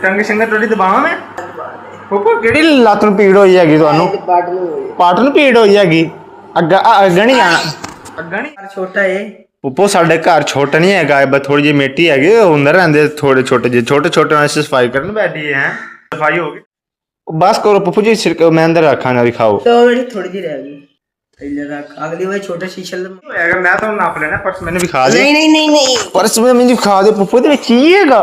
टंग शंग थोड़ी दबावां मैं पुप्पो किहड़ी लत्त नूं पीड़ होई हैगी तुहानूं पट नूं पीड़ होई हैगी अग्गा नहीं आना अग्गा नहीं छोटा है पुप्पो साडे घर छोटा नहीं है थोड़ी जी मिट्टी है अंदर रहंदे थोड़े छोटे से सफाई करन बैठी है सफाई होगी बस करो पुप्पो जी मैं अंदर रखा ना दिखाओ थोड़ी जी रह गई अगली बार छोटा शीशा अगर मैं तो नाप लेना पर्स मैंने भी खा दिया नहीं पर्स में मैंने खा दिया पुप्पो दे विच की हैगा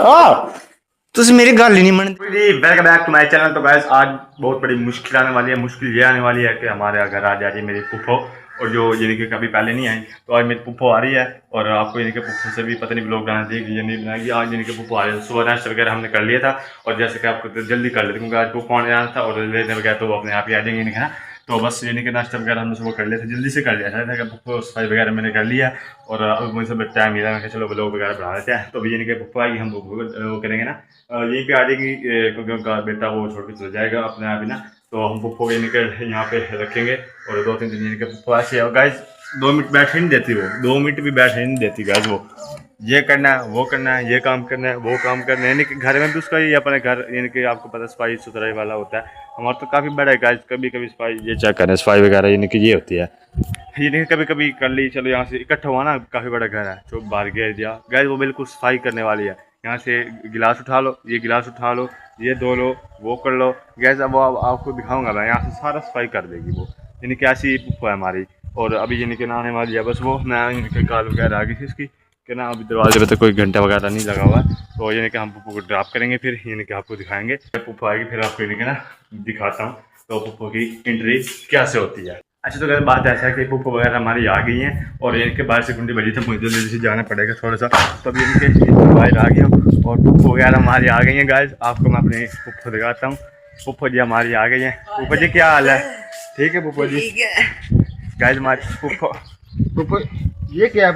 तुम मेरी गल ही नहीं मनते। Welcome back to my channel. तो गाइस आज बहुत बड़ी मुश्किल आने वाली है। मुश्किल ये आने वाली है कि हमारे घर आ जा रही है मेरी पुप्पो और जो यानी कि कभी पहले नहीं आई तो आज मेरी पुप्पो आ रही है और आपको यानी कि पुप्पो से भी पता नहीं ब्लॉग बनाना देगी या नहीं बनाएगी। आज यानी कि पुप्पो आ रही है। सुबह नाश्ता वगैरह हमने कर लिया था और जैसे कि आपको तो जल्दी कर लेते क्योंकि आज पुप्पो आने जाना था और लेने वगैरह तो वो अपने आप ही आ जाएंगे नहीं ना। तो बस यानी कि नाश्ता वगैरह हमने सुबह कर लिया था जल्दी से कर लिया था पुप्पो सफाई वगैरह मैंने कर लिया और अब मुझे सब टाइम मिला मैं चलो ब्लॉग वगैरह बना लेते हैं। तो अभी यानी कि पुप्पो आएगी हम वो करेंगे ना यहीं पे आ जाएगी क्योंकि उनका बेटा वो छोड़ के चला जाएगा अपने आप ही ना। तो हम पुप्पो को यानी कि यहाँ पे रखेंगे और 2-3 दिन यानी कि पुप्पो ऐसे है। गाइस 2 मिनट बैठे नहीं देती वो 2 मिनट भी बैठे नहीं देती गाइस। वो ये करना है वो करना है ये काम करना है वो काम करना है यानी कि घर में भी उसका ये अपने घर यानी कि आपको पता सफाई सुथराई वाला होता है। हमारा तो काफ़ी बड़ा है गाइस। कभी कभी सफाई ये चेक करें सफाई वगैरह यानी कि ये होती है यानी कि कभी कभी कर ली चलो यहाँ से इकट्ठा हुआ ना काफ़ी बड़ा घर है जो बाहर घेर दिया गाइस वो बिल्कुल सफाई करने वाली है। यहाँ से गिलास उठा लो ये गिलास उठा लो ये धो लो वो कर लो गैस। अब आपको दिखाऊंगा मैं यहाँ से सारा सफाई कर देगी वो यानी कि ऐसी पुप्पो है हमारी। और अभी यानी कि नहाने वाली है बस वो मैं यानी कि गाल वगैरह आ गई थी इसकी कि ना अभी दरवाजे पे तो कोई घंटा वगैरह नहीं लगा हुआ है। तो यानी कि हम पुप्पो को ड्रॉप करेंगे फिर यानी कि आपको दिखाएंगे पुप्पो आएगी फिर आपको यानी कि ना दिखाता हूँ तो पुप्पो की एंट्री कैसे होती है। अच्छा तो अगर बात ऐसा है कि पुप्पो वगैरह हमारी आ गई हैं और यानी कि बाहर से कुंडी बजी थे मुझे जल्दी से जाना पड़ेगा थोड़ा सा। तो अभी यानी कि बाहर आ गया और पुप्पो वगैरह हमारी आ गई हैं गाइस। आपको मैं अपनी पुप्पो दिखाता हूँ। पुप्पो जी हमारी आ गई हैं। पुप्पो जी क्या हाल है ठीक है पुप्पो जी गाइस हमारी पुप्पो ये क्या है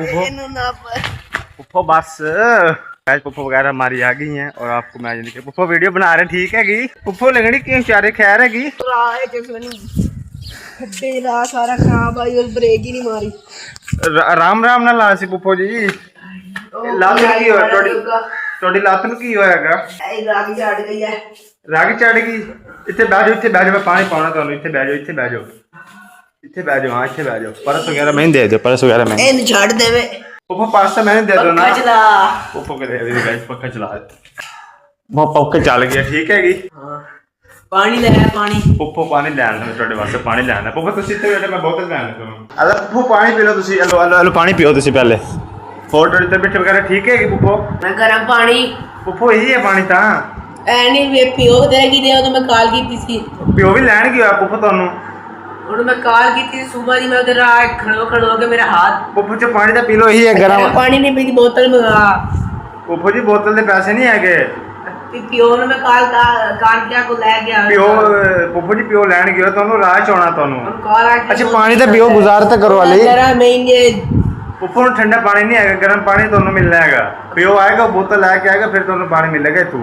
पुप्पो बस गाइस पुप्पो वगैरह हमारी आ गई हैं और आपको मैं यानी कि पुप्पो वीडियो बना रहे ठीक हैगी पुप्पो लगनी क्यों चारे खैर हैगी सारा खराब आई और ब्रेक ही नहीं मारी राम राम ना ला सी पुप्पो जी लात की होया थोड़ी लात की होयागा राग चढ़ गई इतने बह जाओ मैं पानी पाना तुहानू इतने बह जाओ हाँ इतने बह जाओ परस वगैरह मैंने दे दो परस वगैरह मैंने छाड़ देवे पुप्पो पास्ता मैंने दे दो ना पुप्पो के दे दे गाइस पक्का चला वो पक्का चल गया ठीक हैगी पानी ले पानी पुप्पो पानी लैना ਤੁਹਾਡੇ ਵਾਸਤੇ ਪਾਣੀ ਲੈਣਾ ਪੁੱਪੋ ਤੁਸੀਂ ਇੱਥੇ ਬੈਠੇ ਮੈਂ ਬੋਤਲ ਲੈਣਾ ਤੁਹਾਨੂੰ ਅਲਾ ਪੁੱਪੋ ਪਾਣੀ ਪੀ ਲਓ ਤੁਸੀਂ ਅਲੋ ਪਾਣੀ ਪੀਓ ਤੁਸੀਂ ਪਹਿਲੇ ਹੋਰ ਤੁਹਾਡੀ ਤਬੀਅਤ ਵਗੈਰਾ ਠੀਕ ਹੈਗੀ ਪੁੱਪੋ ਮੈਂ ਗਰਮ ਪਾਣੀ ਪੁੱਪੋ ਇਹੀ ਹੈ ਪਾਣੀ ਤਾਂ ਐ ਨਹੀਂ ਵੇ ਪਿਓ ਤੇਰੇ ਕੀ ਦੇ ਉਹ ਮੈਂ ਕਾਲ ਕੀਤੀ ਸੀ ਪਿਓ ਵੀ ਲੈਣ ਕੀ ਹੋਇਆ ਪੁੱਪੋ ਤੁਹਾਨੂੰ ਹੁਣ ਮੈਂ ਕਾਲ ਕੀਤੀ ਸਵੇਰ ਦੀ ਮੈਂ ਉਧਰ ਆ ਖੜੋ ਕੇ ਮੇਰਾ ਹੱਥ ਪੁੱਪੋ ਚ ਪਾਣੀ ਤਾਂ ਪੀ ਲਓ ਇਹੀ ਹੈ ਗਰਮ ਪਾਣੀ ਨਹੀਂ ਪੀਦੀ ਬੋਤਲ ਮੰਗਾ ਪੁੱਪੋ ਜੀ ਬੋਤਲ ਦੇ ਪੈਸੇ ਨਹੀਂ ਹੈਗੇ ਪਿਓ ਨੂੰ ਮੈਂ ਕਾਲ ਕਿਆ ਕੋ ਲੈ ਗਿਆ ਪਿਓ ਪੁੱਪੋ ਜੀ ਪਿਓ ਲੈਣ ਗਿਆ ਤੁਹਾਨੂੰ ਰਾਹ ਚ ਆਉਣਾ ਤੁਹਾਨੂੰ ਕਾਲ ਅੱਛਾ ਪਾਣੀ ਤਾਂ ਪਿਓ ਗੁਜ਼ਾਰ ਤਾਂ ਕਰੋ ਵਾਲੀ ਗਰਮ ਮਹੀਨੇ ਪੁੱਪੋ ਨੂੰ ਠੰਡਾ ਪਾਣੀ ਨਹੀਂ ਹੈਗਾ ਗਰਮ ਪਾਣੀ ਤੁਹਾਨੂੰ ਮਿਲਣਾ ਹੈਗਾ ਪਿਓ ਆਏਗਾ ਬੋਤਲ ਲੈ ਕੇ ਆਏਗਾ ਫਿਰ ਤੁਹਾਨੂੰ ਪਾਣੀ ਮਿਲੇਗਾ ਇੱਥੋਂ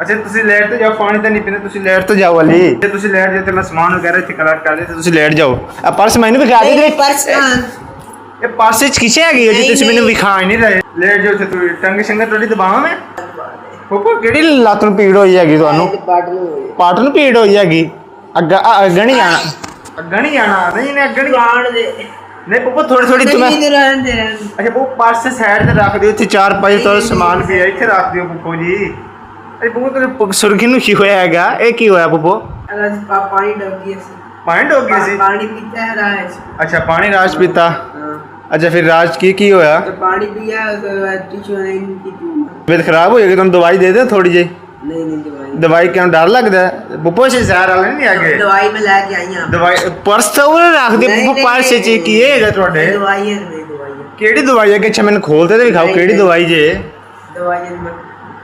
ਅੱਛਾ ਤੁਸੀਂ ਲੈਟ ਤੇ ਜਾਓ ਪਾਣੀ ਤਾਂ ਨਹੀਂ ਪੀਣਾ ਤੁਸੀਂ ਲੈਟ ਤੇ ਜਾਓ ਵਾਲੀ ਜੇ ਤੁਸੀਂ ਲੈਟ ਜੇ ਤੇ ਮੈਂ ਸਮਾਨ ਵਗੈਰਾ ਇੱਥੇ ਕਲੈਕਟ ਕਰ ਦੇ ਤੇ ਤੁਸੀਂ ਲੈਟ ਜਾਓ ਆ ਪਰਸ ਮੈਨੂੰ ਵਿਖਾ ਦੇ ਪਰਸ ਇਹ ਪਰਸ ਚ ਕਿਛੇ ਹੈਗੀ ਜੀ ਤੁਸੀਂ ਮੈਨੂੰ ਵਿਖਾ ਹੀ ਨਹੀਂ ਰਹੇ ਲੈਟ ਜਾਓ ਤੇ ਤੂੰ ਟੰਗ ਸ਼ੰਗ ਥੋੜੀ ਦਬਾਵਾਂ ਮੈਂ ਪੁੱਪੋ ਕਿਹੜੀ ਲੱਤ ਨੂੰ ਪੀੜ ਹੋਈ ਹੈਗੀ ਤੁਹਾਨੂੰ ਪਟ ਨੂੰ ਪੀੜ ਹੋਈ ਹੈਗੀ ਅੱਗਾ ਨਹੀਂ ਜਾਣਾ ਨਹੀਂ ਨੇ ਅੱਗਾ ਨਹੀਂ ਆਣ ਦੇ नहीं पुप्पो थोड़ी तुम्हें अच्छा वो पास से साइड से रख दियो इतने 4-5 तो सामान भी है इतने रख दियो पुप्पो जी अरे पुप्पो तो सुर्खी नु की होया हैगा ए की होया पुप्पो पानी डब गया सी पानी पीता है राज अच्छा पानी राज पीता अच्छा फिर राज की होया तो पानी पिया टिश्यू नहीं की तबीयत खराब हो जाएगी तुम दवाई दे दे थोड़ी जी नहीं दवाई क्यों डर लगता है पुप्पो से शहर वाले नहीं आगे दवाई में लेके आई हां दवाई पर्स तो वो रख दे पुप्पो पर्स से की है ਤੁਹਾਡੇ दवाई है ਕਿਹੜੀ ਦਵਾਈ ਹੈ ਕਿ ਅੱਛਾ ਮੈਨੂੰ ਖੋਲ ਤੇ ਦਿਖਾਓ ਕਿਹੜੀ ਦਵਾਈ ਜੇ ਦਵਾਈ ਮੈਂ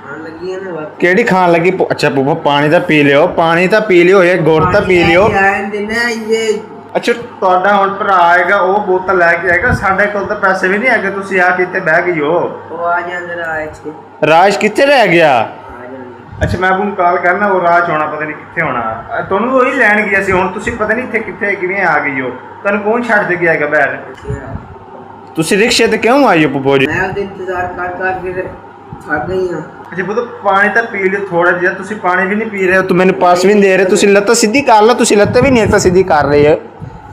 ਖਾਣ ਲੱਗੀ ਹੈ ਨਾ ਕਿਹੜੀ ਖਾਣ ਲੱਗੀ ਅੱਛਾ ਪੁੱਪੋ ਪਾਣੀ ਤਾਂ ਪੀ ਲਿਓ ਇਹ ਗੁੜ ਤਾਂ ਪੀ ਲਿਓ ਅੱਛਾ ਤੁਹਾਡਾ ਹੁਣ ਭਰਾ ਆਏਗਾ ਉਹ ਬੋਤਲ ਲੈ ਕੇ ਆਏਗਾ ਸਾਡੇ ਕੋਲ ਤਾਂ ਪੈਸੇ ਵੀ ਨਹੀਂ ਹੈਗੇ ਤੁਸੀਂ ਆ ਕਿੱਥੇ ਬਹਿ ਗਈ ਹੋ ਉਹ ਆ ਜਾਂਦਾ ਰਾਜ ਕਿੱਥੇ ਰਹਿ ਗਿਆ ਅੱਛਾ ਮੈਂ ਉਹਨੂੰ ਕਾਲ ਕਰਨਾ ਉਹ ਰਾਜ ਹੋਣਾ ਪਤਾ ਨਹੀਂ ਕਿੱਥੇ ਹੋਣਾ ਤੁਹਾਨੂੰ ਉਹੀ ਲੈਣ ਗਿਆ ਸੀ ਹੁਣ ਤੁਸੀਂ ਪਤਾ ਨਹੀਂ ਇੱਥੇ ਕਿੱਥੇ ਕਿਵੇਂ ਆ ਗਈ ਹੋ ਤੁਹਾਨੂੰ ਕੌਣ ਛੱਡ ਦੇ ਗਿਆ ਹੈਗਾ ਬਾਹਰ ਤੁਸੀਂ ਰਿਕਸ਼ੇ ਤੇ ਕਿਉਂ ਆਈ ਹੋ ਪੁੱਪੋ ਜੀ ਮੈਂ ਉਹਦੇ ਇੰਤਜ਼ਾਰ ਕਰ ਕੇ ਥੱਕ ਗਈ ਹਾਂ अच्छा वो तो पानी तो पी लियो थोड़ा जिहा, तुसी पानी भी नहीं पी रहे हो, तो मैंने पास भी नहीं दे रहे, तुसी लत्त सीधी कर लो, तुसी लत्त भी नहीं सीधी कर रहे हो,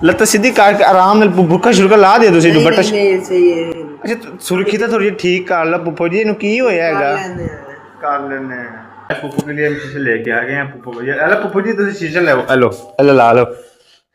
लत्त सीधी करके आराम नाल भुक्का शुरका ला दियो तुसी दुपट्टा। नहीं सही है। अच्छा सुर्खी तो थोड़ी ठीक कर लो पुप्पो जी, इन्हू की होया हैगा? कर लेने पुप्पो के लिए हम शीशे लेके आ गए हैं पुप्पो को। अरे पुप्पो जी तुसी शीशे ले हेलो हेलो ला लो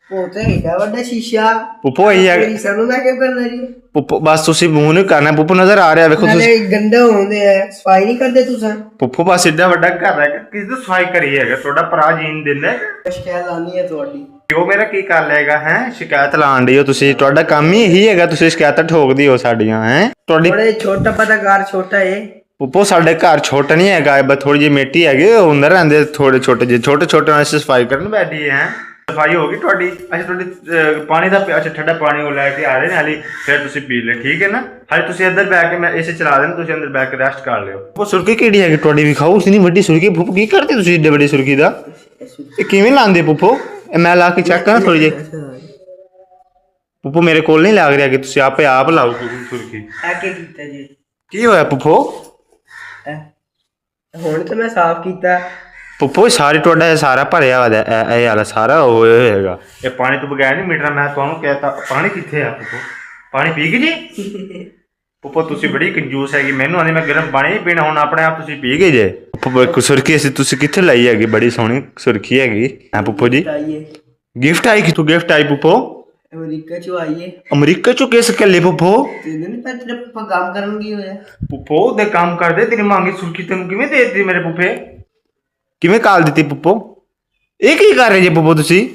पोते एडा बड़ा शीशा पुप्पो यही है ਸਾਨੂੰ ਮੈਂ ਕਿਉਂ ਕਰਨਾ ਜੀ? पुप्पो बस तुसी मुंह नहीं करना पुप्पो, नजर आ रहा है देखो ਨਾਲੇ तुसी ਗੰਦੇ ਹੁੰਦੇ ਆ, ਸਫਾਈ ਨਹੀਂ ਕਰਦੇ ਤੁਸੀਂ? पुप्पो बस एडा ਵੱਡਾ ਘਰ ਹੈ ਕਿਸ ਦੀ ਸਫਾਈ ਕਰੀ ਹੈਗਾ, ਤੁਹਾਡਾ ਭਰਾ ਜੀਣ ਦਿੰਦਾ ਸ਼ਿਕਾਇਤ ਆਨੀ ਹੈ ਤੁਹਾਡੀ। ਉਹ ਮੇਰਾ ਕੀ ਕਰ ਲਏਗਾ ਹੈ? ਸ਼ਿਕਾਇਤ ਲਾਣ ਦੀ ਹੋ ਤੁਸੀਂ, ਤੁਹਾਡਾ ਕੰਮ ਹੀ ਇਹੀ ਹੈਗਾ, ਤੁਸੀਂ ਸ਼ਿਕਾਇਤਾਂ ਠੋਕਦੀ ਹੋ ਸਾਡੀਆਂ ਹੈ ਤੁਹਾਡੀ। ਥੋੜੇ ਛੋਟਾ ਪਤਾ ਘਰ ਛੋਟਾ ਏ ਪੁੱਪੋ, ਸਾਡੇ ਘਰ ਛੋਟਾ ਨਹੀਂ ਹੈਗਾ, ਬਸ ਥੋੜੀ ਜਿਹੀ ਮਿੱਟੀ ਹੈਗੀ, ਉਹ ਅੰਦਰ ਰਹਿੰਦੇ ਥੋੜੇ ਛੋਟੇ ਜਿਹੇ, ਛੋਟੇ ਛੋਟੇ ਨਾਲ ਸਫਾਈ ਕਰਨ ਬੈਠੀ ਹੈ। ਸਫਾਈ ਹੋ ਗਈ ਤੁਹਾਡੀ? ਅੱਛਾ ਤੁਹਾਡੀ ਪਾਣੀ ਦਾ ਅੱਛਾ ਠੰਡਾ ਪਾਣੀ ਉਹ ਲੈ ਕੇ ਆ ਰਹੇ ਨੇ ਹਾਲੀ, ਫਿਰ ਤੁਸੀਂ ਪੀ ਲੈ ਠੀਕ ਹੈ ਨਾ। ਹਾਲੇ ਤੁਸੀਂ ਅੰਦਰ ਬੈਠ ਕੇ ਮੈਂ ਇਸੇ ਚਲਾ ਦੇਣਾ, ਤੁਸੀਂ ਅੰਦਰ ਬੈਠ ਕੇ ਰੈਸਟ ਕਰ ਲਿਓ। ਉਹ ਸੁਰਖੀ ਕਿਹੜੀ ਹੈਗੀ ਤੁਹਾਡੀ ਵਿਖਾਓ, ਉਸ ਨਹੀਂ ਵੱਡੀ ਸੁਰਖੀ ਪੁੱਪੋ, ਕੀ ਕਰਦੇ ਤੁਸੀਂ ਏਡੇ ਵੱਡੀ ਸੁਰਖੀ ਦਾ? ਇਹ ਕਿਵੇਂ ਲਾਉਂਦੇ ਪੁੱਪੋ? ਇਹ ਮੈਂ ਲਾ ਕੇ ਚੈੱਕ ਕਰਾਂ ਥੋੜੀ ਜਿਹੀ ਪੁੱਪੋ, ਮੇਰੇ ਕੋਲ ਨਹੀਂ ਲੱਗ ਰਿਹਾ ਕਿ ਤੁਸੀਂ ਆਪੇ ਆਪ ਲਾਓ ਸੁਰਖੀ। ਇਹ ਕੀ ਕੀਤਾ ਜੀ? ਕੀ ਹੋਇਆ ਪੁੱਪੋ? ਹੁਣ ਤਾਂ ਮੈਂ ਸਾਫ਼ ਕੀਤਾ ਪੁੱਪੋ, ਸਾਰੀ ਤੁਹਾਡਾ ਸਾਰਾ ਭਰਿਆ ਹੋਇਆ ਇਹ ਵਾਲਾ ਸਾਰਾ ਹੋਏਗਾ, ਇਹ ਪਾਣੀ ਤੋਂ ਬਗੈਰ ਨਹੀਂ ਮਿਟਣਾ। ਮੈਂ ਤੁਹਾਨੂੰ ਕਹਿਤਾ ਪਾਣੀ ਕਿੱਥੇ ਆ ਪੁੱਪੋ, ਪਾਣੀ ਪੀ ਗਏ ਜੀ? ਪੁੱਪੋ ਤੁਸੀਂ ਬੜੀ ਕੰਜੂਸ ਹੈਗੀ, ਮੈਨੂੰ ਆਂਦੀ ਮੈਂ ਗਰਮ ਪਾਣੀ ਨਹੀਂ ਪੀਣਾ, ਹੁਣ ਆਪਣੇ ਆਪ ਤੁਸੀਂ ਪੀ ਗਏ ਜੇ। ਪੁੱਪੋ ਸੁਰਖੀ ਅਸੀਂ ਤੁਸੀਂ ਕਿੱਥੇ ਲਈ ਹੈਗੀ? ਬੜੀ ਸੋਹਣੀ ਸੁਰਖੀ ਹੈਗੀ ਹੈ ਪੁੱਪੋ ਜੀ। ਗਿਫਟ ਆਈ ਕਿਥੋਂ? ਗਿਫਟ ਆਈ ਪੁੱਪੋ ਅਮਰੀਕਾ ਚੋਂ ਆਈ ਏ। ਅਮਰੀਕਾ ਚੋਂ ਕਿਸ ਕੱਲੇ ਪੁੱਪੋ? ਤੈਨੂੰ ਨਹੀਂ ਪਤਾ ਤੇਰੇ ਪਾਪਾ ਕੰਮ ਕਰਨ ਕੀ ਹੋਇਆ? ਪੁੱਪੋ ਦੇ ਕੰਮ ਕਰਦੇ, ਤੇਰੀ ਮੰਗੀ ਸੁਰਖੀ ਤੈਨੂੰ ਕਿਵੇਂ ਦੇ ਦਿੱਤੀ ਮੇਰੇ ਪੁੱਪੇ? ਕਿਵੇਂ ਕਾਲ ਦਿੱਤੀ ਪੁੱਪੋ? ਇਹ ਕੀ ਕਰ ਰਹੇ ਜੇ ਪੁੱਪੋ ਤੁਸੀਂ?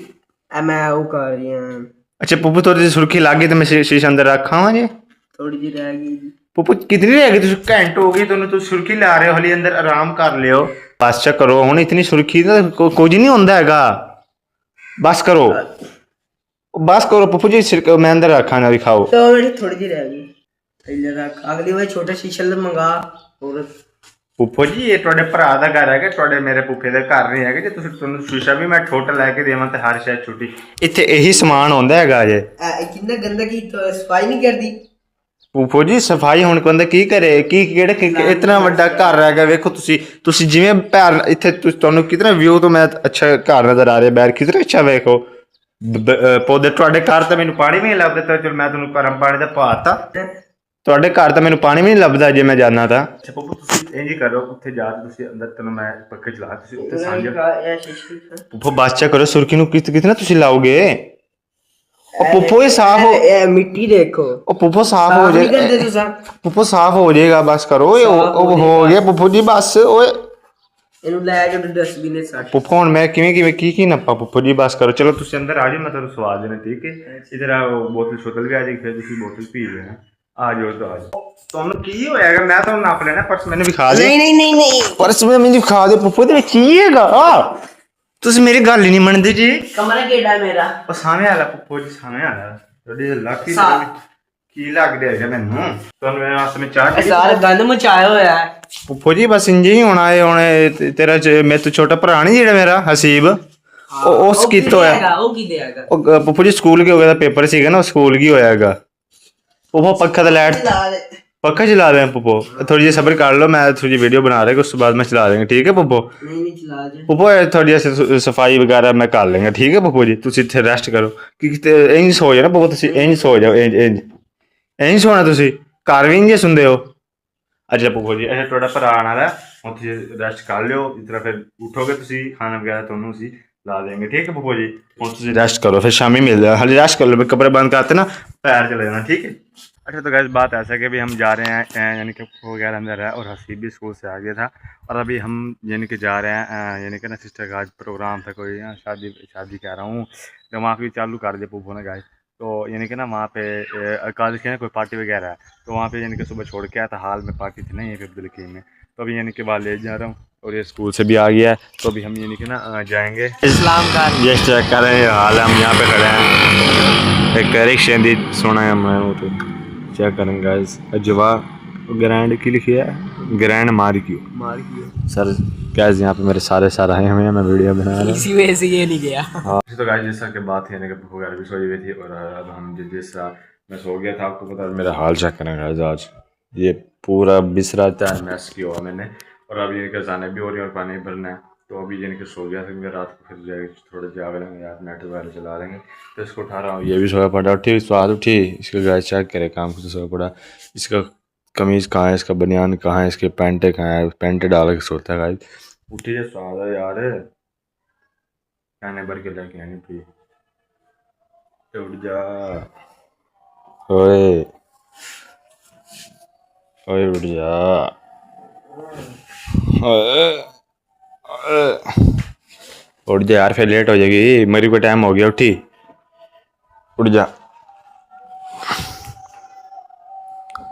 ਮੈਂ ਉਹ ਕਰ ਰਹੀ ਹਾਂ। ਅੱਛਾ ਪੁੱਪੋ ਤੁਹਾਡੀ ਸੁਰਖੀ ਲੱਗ ਗਈ ਤੇ ਮੈਂ ਸ਼ੀਸ਼ੇ ਅੰਦਰ ਰੱਖਾਂ ਜੇ? ਥੋੜੀ ਜਿਹੀ ਰਹਿ ਗਈ ਜੀ। ਪੁੱਪੋ ਕਿਤਨੀ ਰਹਿ ਗਈ? ਤੁਸੀਂ ਘੰਟ ਹੋ ਗਈ ਤੁਹਾਨੂੰ, ਤੁਸੀਂ ਸੁਰਖੀ ਲਾ ਰਹੇ ਹੋ, ਹਲੀ ਅੰਦਰ ਆਰਾਮ ਕਰ ਲਿਓ, ਬਸ ਚਾ ਕਰੋ ਹੁਣ। ਇਤਨੀ ਸੁਰਖੀ ਦਾ ਕੁਝ ਨਹੀਂ ਹੁੰਦਾ ਹੈਗਾ, ਬਸ ਕਰੋ ਬਸ ਕਰੋ ਪੁੱਪੋ ਜੀ। ਮੈਂ ਅੰਦਰ ਰੱਖਾਂ ਨਾ ਦਿਖਾਓ। ਥੋੜੀ ਜਿਹੀ ਰਹਿ ਗਈ, ਅਗਲੀ ਵਾਰ ਛੋਟਾ ਸ਼ੀਸ਼ਾ ਮੰਗਾ ਹੋਰ। ਪੁੱਪੋ ਜੀ ਇਹ ਤੁਹਾਡੇ ਭਰਾ ਦਾ ਘਰ ਹੈਗਾ, ਤੁਹਾਡੇ ਮੇਰੇ ਪੁੱਫੇ ਦਾ ਘਰ ਨਹੀਂ ਹੈਗਾ ਜੇ ਤੁਸੀਂ ਤੁਹਾਨੂੰ ਸ਼ੀਸ਼ਾ ਵੀ ਮੈਂ ਛੋਟਾ ਲੈ ਕੇ ਦੇਵਾਂ ਤੇ ਹਰ ਸ਼ਾਇਦ ਛੁੱਟੀ ਇੱਥੇ ਇਹੀ ਸਮਾਨ ਹੁੰਦਾ ਹੈਗਾ ਜੇ। ਕਿੰਨਾ ਗੰਦਾ ਕੀ ਸਫਾਈ ਨਹੀਂ ਕਰਦੀ ਪੁੱਪੋ ਜੀ? ਸਫਾਈ ਹੁਣ ਬੰਦਾ ਕੀ ਕਰੇ? ਕੀ ਕਿਹੜੇ ਇਤਨਾ ਵੱਡਾ ਘਰ ਹੈਗਾ, ਵੇਖੋ ਤੁਸੀਂ ਜਿਵੇਂ ਪੈਰ ਇੱਥੇ ਤੁਹਾਨੂੰ ਕਿਤਨਾ ਵਿਊ ਤੋਂ ਮੈਂ ਅੱਛਾ ਘਰ ਨਜ਼ਰ ਆ ਰਿਹਾ ਬਾਹਰ, ਕਿਤਨਾ ਅੱਛਾ ਵੇਖੋ ਪੌਦੇ। ਤੁਹਾਡੇ ਘਰ ਤਾਂ ਮੈਨੂੰ ਪਾਣੀ ਵੀ ਨਹੀਂ ਲੱਭਦਾ, ਚਲ ਮੈਂ ਤੁਹਾਨੂੰ ਗਰਮ ਪਾਣੀ ਦਾ ਪਾਤਾ, ਤੁਹਾਡੇ ਘਰ ਤਾਂ ਮੈਨੂੰ ਪਾਣੀ ਵੀ ਨਹੀਂ ਲੱਭਦਾ ਜੇ ਮੈਂ ਜਾਣਾ ਤਾਂ। ਅੱਛਾ ਪੁੱਪੋ ਤੁਸੀਂ ਇੰਝ ਹੀ ਕਰੋ, ਉੱਥੇ ਜਾ ਕੇ ਤੁਸੀਂ ਅੰਦਰ ਤੈਨੂੰ ਮੈਂ ਪੱਖੇ ਚਲਾ, ਤੁਸੀਂ ਉੱਥੇ ਸਾਂਝ ਪੁੱਪੋ ਬਸ ਚਾ ਕਰੋ। ਸੁਰਖੀ ਨੂੰ ਕਿਤਨਾ ਤੁਸੀਂ ਲਾਓਗੇ? ਉਹ ਪੁੱਪੋ ਇਹ ਸਾਫ ਹੋ, ਇਹ ਮਿੱਟੀ ਦੇਖੋ, ਉਹ ਪੁੱਪੋ ਸਾਫ ਹੋ ਜਾਏਗਾ, ਪੁੱਪੋ ਸਾਫ ਹੋ ਜਾਏਗਾ, ਬਸ ਕਰੋ। ਉਹ ਹੋ ਗਿਆ ਪੁੱਪੋ ਜੀ ਬਸ। ਓਏ ਇਹਨੂੰ ਲੈ ਕੇ ਡਸਟਬਿਨ ਵਿੱਚ ਸੱਟ। ਪੁੱਪੋ ਹੁਣ ਮੈਂ ਕਿਵੇਂ ਕੀ ਨੱਪਾ ਪੁੱਪੋ ਜੀ, ਬਸ ਕਰੋ। ਚਲੋ ਤੁਸੀਂ ਅੰਦਰ ਆ ਜਾਓ, ਮੈਂ ਤੁਹਾਨੂੰ ਸਵਾਦ ਦੇਣਾ ਠੀਕ ਹੈ। ਇਧਰ ਆ ਬੋਤਲ ਸ਼ੋਤਲ ਵੀ ਆ ਜਾਏਗੀ, ਫਿਰ ਤੁਸੀਂ ਬੋਤਲ ਪੀ ਲੈਣਾ। ਆ ਜਾਓ ਤਾਂ ਆ ਜਾਓ। ਤੁਹਾਨੂੰ ਕੀ ਹੋਇਆਗਾ? ਮੈਂ ਤੁਹਾਨੂੰ ਨੱਪ ਲੈਣਾ, ਪਰਸ ਮੈਨੂੰ ਵਿਖਾ ਦੇ। ਨਹੀਂ ਪਰਸ ਮੈਨੂੰ ਵਿਖਾ ਦੇ ਪੁੱਪੋ, ਦੇ ਵਿੱਚ ਕੀ ਹੈਗਾ? ਤੁਸੀਂ ਮੇਰੀ ਗੱਲ ਹੀ ਨਹੀਂ ਮੰਨਦੇ ਜੀ। ਕਮਰਾ ਕਿਹੜਾ ਮੇਰਾ? ਉਹ ਸਾਹਮਣੇ ਵਾਲਾ ਪੁੱਪੋ ਜੀ, ਸਾਹਮਣੇ ਵਾਲਾ ਤੁਹਾਡੀ ਲੱਕੀ ਕੀ ਲੱਗ ਰਿਹਾ ਹੈਗਾ ਮੈਨੂੰ? ਤੁਹਾਨੂੰ ਮੇਰੇ ਵਾਸਤੇ ਮੈਂ ਚਾਹ ਸਾਰਾ ਗੰਦ ਮਚਾਇਆ ਹੋਇਆ ਹੈ ਪੁੱਪੋ ਜੀ, ਬਸ ਇੰਜ ਹੀ ਹੋਣਾ ਹੈ ਹੁਣ। ਤੇਰਾ ਮੇਰੇ ਤੋਂ ਛੋਟਾ ਭਰਾ ਨਹੀਂ ਜਿਹੜਾ ਮੇਰਾ ਹਸੀਬ, ਉਸ ਕੀਤਾ ਹੋਇਆ। ਉਹ ਕੀ ਦੇਗਾ? ਉਹ ਪੁੱਪੋ ਜੀ ਸਕੂਲ ਕੀ ਹੋ ਗਿਆ ਦਾ ਪੇਪਰ ਸੀਗਾ ਨਾ, ਸਕੂਲ ਕੀ ਹੋਇਆ ਹੈਗਾ। ਪੁੱਪੋ ਪੱਖਾ ਤੇ ਲਾਈਟ ਪੱਖਾ ਚਲਾ ਦੇ ਪੁੱਪੋ, ਥੋੜੀ ਜਿਹੀ ਸਬਰ ਕਰ ਲਓ, ਮੈਂ ਥੋੜੀ ਜਿਹੀ ਵੀਡੀਓ ਬਣਾ ਰਿਹਾ, ਉਸ ਤੋਂ ਬਾਅਦ ਮੈਂ ਚਲਾ ਦੇਂਗੇ ਠੀਕ ਹੈ ਪੁੱਪੋ? ਨਹੀਂ ਚਲਾ ਦੇ ਪੁੱਪੋ, ਥੋੜੀ ਜਿਹੀ ਸਫਾਈ ਵਗੈਰਾ ਮੈਂ ਕਰ ਲੈਂਗਾ ਠੀਕ ਹੈ ਪੁੱਪੋ ਜੀ? ਤੁਸੀਂ ਇੱਥੇ ਰੈਸਟ ਕਰੋ, ਕਿ ਇੰਝ ਸੋ ਜਾਓ ਨਾ ਪੁੱਪੋ, ਤੁਸੀਂ ਇੰਝ ਸੋ ਜਾਓ, ਇੰਝ ਸੋਣਾ ਤੁਸੀਂ, ਘਰ ਵੀ ਇੰਝ ਸੁਣਦੇ ਹੋ। ਅੱਛਾ ਪੁੱਪੋ ਜੀ, ਅੱਛਾ ਤੁਹਾਡਾ ਭਰਾ ਆਉਣ ਵਾਲਾ, ਹੁਣ ਤੁਸੀਂ ਰੈਸਟ ਕਰ ਲਿਓ, ਇਸ ਤਰ੍ਹਾਂ ਫਿਰ ਉਠੋਗੇ ਤੁਸੀਂ, ਖਾਣਾ ਵਗੈਰਾ ਤੁਹਾਨੂੰ ਅਸੀਂ ਲਾ देंगे ठीक है पप्पू जी। ਹੁਣ ਤੁਸੀਂ रेस्ट करो, फिर शामी मिल जाए, हाल रेस्ट कर लो, कपड़े बंद करते ना पैर चले जाना ठीक है। अच्छा तो गैस बात ऐसा कि अभी हम जा रहे हैं, यानी कि वगैरह अंदर है और हसीब भी स्कूल से आ गया था, और अभी हम यानी कि जा रहे हैं, यानी कि ना सिस्टर का आज प्रोग्राम था कोई, शादी कह रहा हूँ, दिमाग भी चालू कर दिया पप्पू ने गाइस। तो यानी कि ना वहाँ पे कल के कोई पार्टी वगैरह है, तो वहाँ पे यानी कि सुबह छोड़ के आया था, हाल में पार्टी थी नहीं है फिर दिल्ली में, तो अभी यानी कि वहाँ ले जा रहा हूँ, और ये स्कूल से भी आ गया है, तो अभी हम यानी कि ना जाएंगे इस्लाम का। ये चेक कर रहे हैं हाल है, हम यहाँ पे खड़े हैं, एक रिक्शे दी सुना है मैं, वो तो चेक करेंगे गाइस। अजवा ग्रैंड की लिखी है, ग्रैंड मार्कियो सर गाइस, यहाँ पे मेरे सारे आए हुए हैं, मैं वीडियो बना रहा हूँ, इसी वजह से ये नहीं गया। हाँ तो गाइस जैसा कि बात है कि वगैरह भी सोई हुई थी, और अब हम जैसा मैं सो गया था, आपको पता मेरा हाल चेक करें गाइस। आज ये पूरा बिसरा था मैस किया हुआ मैंने, और अभी इनके जाने भी हो रही है और पानी भरना है। तो अभी इनके सो गया था, रात को फिर जाएगी थोड़ा जाग लेंगे यार, नेट वगैरह चला लेंगे। तो इसको उठा रहा हूँ, ये भी सोया पड़ा। ठीक स्वाद उठी, इसका गाय चेक करे काम कुछ सोया पड़ा। इसका कमीज़ कहाँ है, इसका बनियान कहाँ है, इसके पैंटे कहाँ है, पैंटे डाल के सोता है गाय। उठी जो स्वाद है यार, कहने भर के लेके आनी थी। उठ जा, ओए ओए उठ जा, ओए ओए। उठ जा यार, फिर लेट हो जाएगी, मेरी को टाइम हो गया। उठी, उठ जा,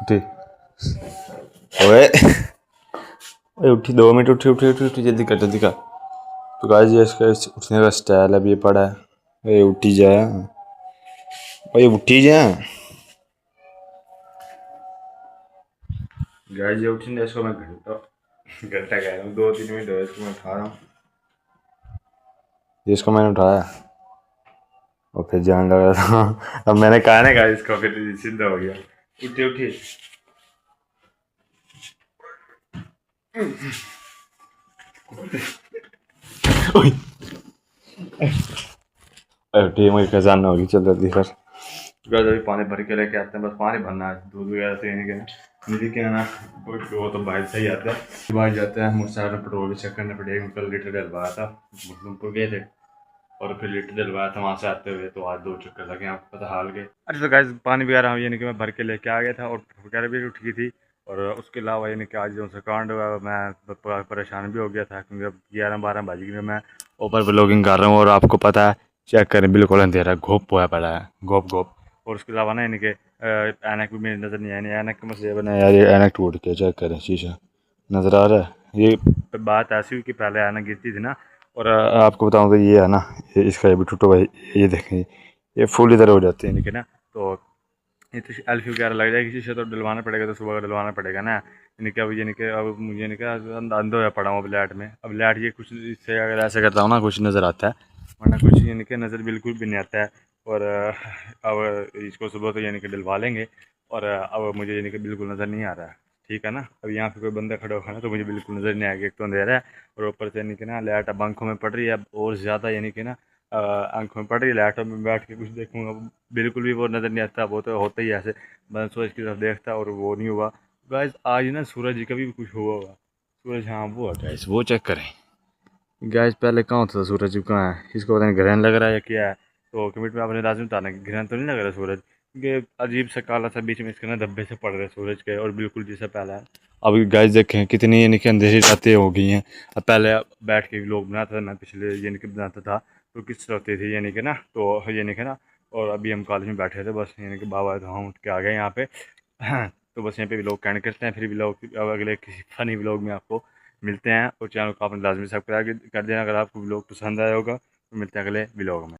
उठी, ओए ओए उठी, 2 मिनट, उठी उठी उठी उठी, जल्दी कर जल्दी कर। तो गाइस ये इसका उठने का स्टाइल अभी ये पड़ा है। ओए उठी जा, ओए उठी जा। गाइस ये उठी नहीं, इसको मैं घंटा कह रहा हूँ, 2-3 मिनट हो इसको मैं उठा रहा हूँ। जिसको मैंने उठाया और फिर जान लगा था। अब मैंने कहा ना गाइस, इसको फिर सीधा हो गया। उठी उठी, उठी, मुझे खजाना होगी। चल जल्दी कर। गाइस अभी पानी भर के लेके आते हैं, बस पानी भरना है, दूध वगैरह तो नहीं कहना नहीं कहना, वो तो बाहर से ही आता है। बाहर जाते हैं, मोटरसाइकिल में पेट्रोल भी चेक करना पड़ेगा। कल लीटर डलवाया था, मुजफ्फरपुर गए थे और फिर लीटर डलवाया था वहाँ से आते हुए, तो आज 2 चक्कर लगे आपको पता हाल के। अच्छा तो गाइस पानी वगैरह यानी कि मैं भर के लेके आ गया था, और वगैरह भी उठ गई थी। और उसके अलावा यानी कि आज जो सा कांड हुआ, मैं परेशान भी हो गया था, क्योंकि अब 11-12 बज गए, मैं ऊपर व्लॉगिंग कर रहा हूँ। और आपको पता है, चेक करें, बिल्कुल अंधेरा घोप हुआ पड़ा है, घोप घोप। और उसके अलावा ना यानी कि ऐनक भी मेरी नज़र नहीं आई, ऐनक का मसले बना यार, ये ऐनक टूट के चेक करें, शीशा नज़र आ रहा है। ये बात ऐसी हुई कि पहले ऐनक गिरती थी ना, और आपको बताऊँ तो ये है ना, ये इसका ये भी टूटा हुआ है, ये देखें, ये फुल इधर हो जाते हैं, ठीक है ना। तो ये तो एल्फी वगैरह लग जाएगी, शीशे तो डलवाना पड़ेगा, तो सुबह डलवाना पड़ेगा ना। यानी कि अब यानी कि अब मुझे यानी कि अंधा होया पड़ा हूँ अब लाइट में। अब लाइट ये कुछ इससे अगर ऐसे करता हूँ ना, कुछ नज़र आता है, वरना कुछ यानी कि नज़र बिल्कुल भी नहीं आता है। और अब इसको सुबह तो यानी कि डलवा लेंगे। और अब मुझे यानी कि बिल्कुल नज़र नहीं आ रहा है, ठीक है ना। अब यहाँ पे कोई बंदा खड़ा होगा ना, तो मुझे बिल्कुल नज़र नहीं आएगा, एक तो अंधेरा है, और ऊपर से यानी कि ना लाइट अब आंखों में पड़ रही है, अब और ज़्यादा यानी कि ना आंखों में पड़ रही है लाइट। में बैठ के कुछ देखूँगा, बिल्कुल भी वो नज़र नहीं आता। वो तो होता ही है ऐसे, मैं सूरज की तरफ देखता और वो नहीं हुआ। गाइस आज ना सूरज का भी कुछ हुआ होगा, सूरज, हाँ वो है गाइस, वो चेक करें। गाइस पहले कहाँ होता था सूरज, कहाँ है, इसको पता नहीं ग्रहण लग रहा है या क्या है। तो कमेंट में आपने लाजमी बताना कि ग्रहण तो नहीं लग रहा सूरज, क्योंकि अजीब सा काला सा बीच में इसके ना धब्बे से पड़ रहे सूरज के, और बिल्कुल जैसा पहला है। अभी गाइस देखें कितनी यानी कि अंधेरी रातें हो गई हैं। अब पहले बैठ के लोग बनाता था, मैं पिछले यानी कि बनाता था, तो किस होती थी यानी कि ना, तो यानी कि ना। और अभी हम कॉलेज में बैठे थे, बस यानी कि बाबा तो हम उठ के आ गए यहाँ पे। तो बस यहाँ पे भी लोग कैंड करते हैं, फिर भी लोग अब अगले किसी फनी व्लॉग में आपको मिलते हैं। और चैनल को आपने लाजमी सब्सक्राइब कर देना अगर आपको व्लॉग पसंद आया होगा। तो मिलते हैं अगले व्लॉग में।